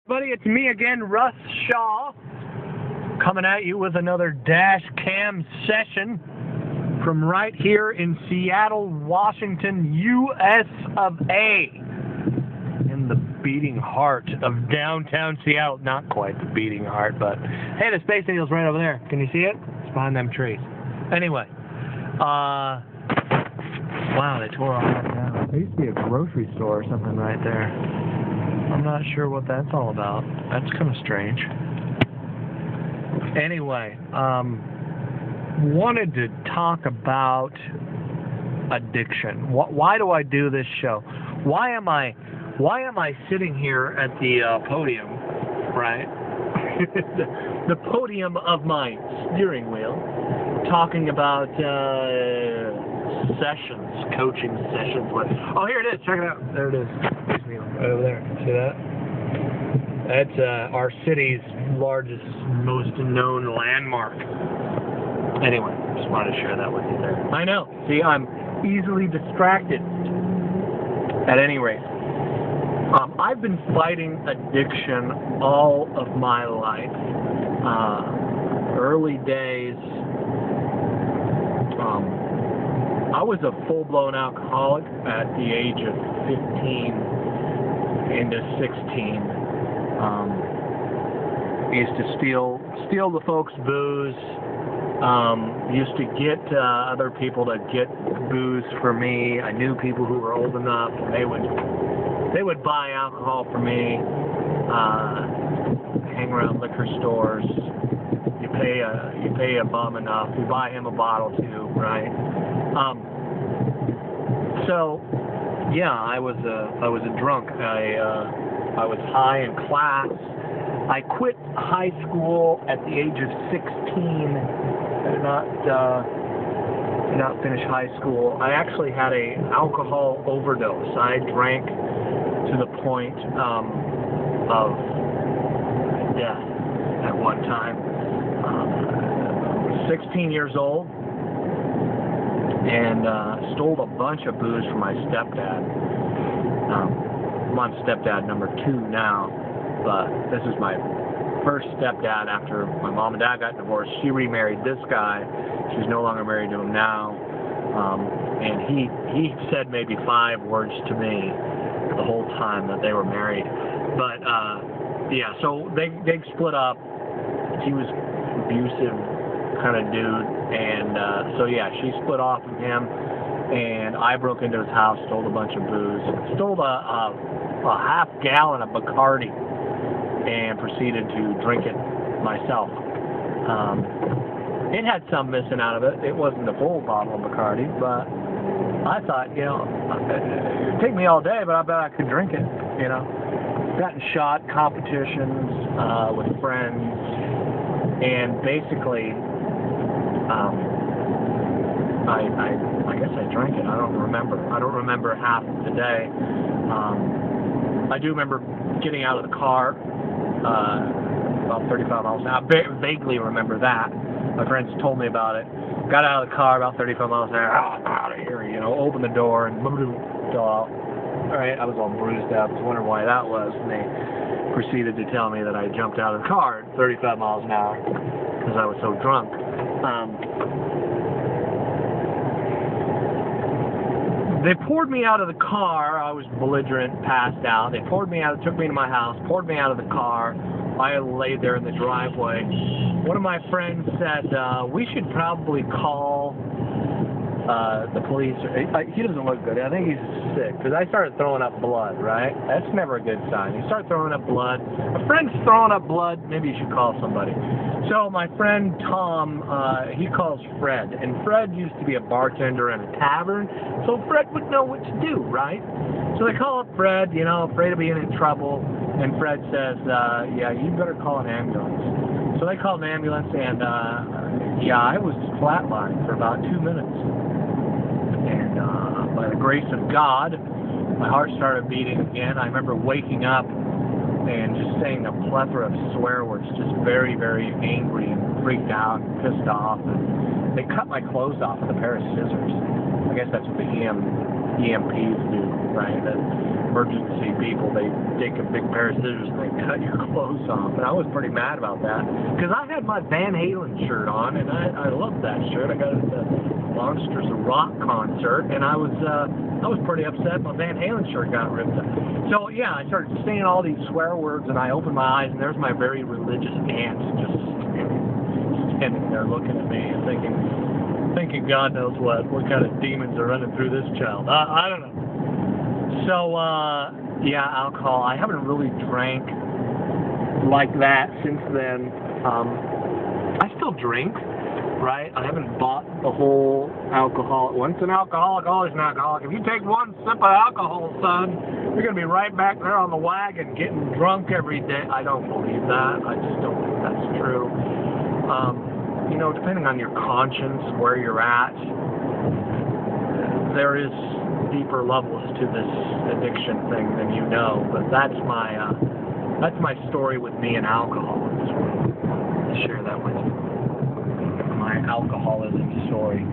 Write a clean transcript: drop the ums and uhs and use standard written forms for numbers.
Buddy, it's me again, Russ Shaw, coming at you with another dash cam session from right here in Seattle, Washington, U.S. of A. In the beating heart of downtown Seattle. Not quite the beating heart, but hey, the Space Needle's right over there. Can you see it? It's behind them trees. Anyway, wow, they tore all that down. There used to be a grocery store or something right there. I'm not sure what that's all about. That's kind of strange. Anyway, wanted to talk about addiction. Why do I do this show? Why am I sitting here at the podium, right? the podium of my steering wheel, talking about sessions, coaching sessions. Oh, here it is. Check it out. There it is. Right over there. See that? That's our city's largest, most known landmark. Anyway, just wanted to share that with you there. I know. See, I'm easily distracted. At any rate, I've been fighting addiction all of my life. Early days, I was a full-blown alcoholic at the age of 15 into 16. Used to steal the folks' booze. Used to get other people to get booze for me. I knew people who were old enough, and they would buy alcohol for me. Hang around liquor stores. You pay a bum enough. You buy him a bottle too, right? So yeah, I was a drunk. I was high in class. I quit high school at the age of 16. I did not finish high school. I actually had a alcohol overdose. I drank to the point of death at one time. I was 16 years old and stole a bunch of booze from my stepdad. I'm on stepdad number 2 now, but this is my first stepdad after my mom and dad got divorced. She remarried this guy. She's no longer married to him now. And he said maybe 5 words to me the whole time that they were married. But yeah, so they split up. He was abusive kind of dude, and so yeah, she split off from him, and I broke into his house, stole a bunch of booze, stole a half gallon of Bacardi, and proceeded to drink it myself. It had some missing out of it. It wasn't a full bottle of Bacardi, but I thought, you know, it'd take me all day, but I bet I could drink it, you know. Gotten shot, competitions with friends, and basically, I guess I drank it. I don't remember half of the day. I do remember getting out of the car about 35 miles an hour. I vaguely remember that. My friends told me about it. Got out of the car about 35 miles an hour. Oh, I'm out of here, you know. Opened the door and fell out. All right, I was all bruised up. I was wondering why that was, and they proceeded to tell me that I jumped out of the car at 35 miles an hour because I was so drunk. They poured me out of the car. I was belligerent, passed out. They poured me out, took me to my house, poured me out of the car. I laid there in the driveway. One of my friends said, we should probably call the police. He doesn't look good. I think he's sick, because I started throwing up blood, right? That's never a good sign. You start throwing up blood. A friend's throwing up blood, maybe you should call somebody. So my friend Tom, he calls Fred, and Fred used to be a bartender in a tavern, so Fred would know what to do, right? So they call up Fred, you know, afraid of being in trouble, and Fred says, yeah, you better call an ambulance. So they called an ambulance, and yeah, I was flatlined for about 2 minutes. And by the grace of God, my heart started beating again. I remember waking up and just saying a plethora of swear words, just very, very angry and freaked out and pissed off. And they cut my clothes off with a pair of scissors. I guess that's what the EM EMPs do, right? That emergency people, they take a big pair of scissors and they cut your clothes off. And I was pretty mad about that because I had my Van Halen shirt on, and I loved that shirt. I got it at the Monsters of Rock concert, and I was pretty upset my Van Halen shirt got ripped up. So yeah, I started saying all these swear words, and I opened my eyes, and there's my very religious aunt just standing there looking at me and thinking God knows what kind of demons are running through this child. I don't know. So yeah, alcohol. I haven't really drank like that since then. I still drink, right? I haven't bought the whole alcohol. Once an alcoholic, always an alcoholic. If you take one sip of alcohol, son, you're going to be right back there on the wagon getting drunk every day. I don't believe that. I just don't think that's true. You know, depending on your conscience, where you're at, there is deeper levels to this addiction thing than you know. But that's my story with me and alcohol. I just wanted to share that with you. My alcoholism story.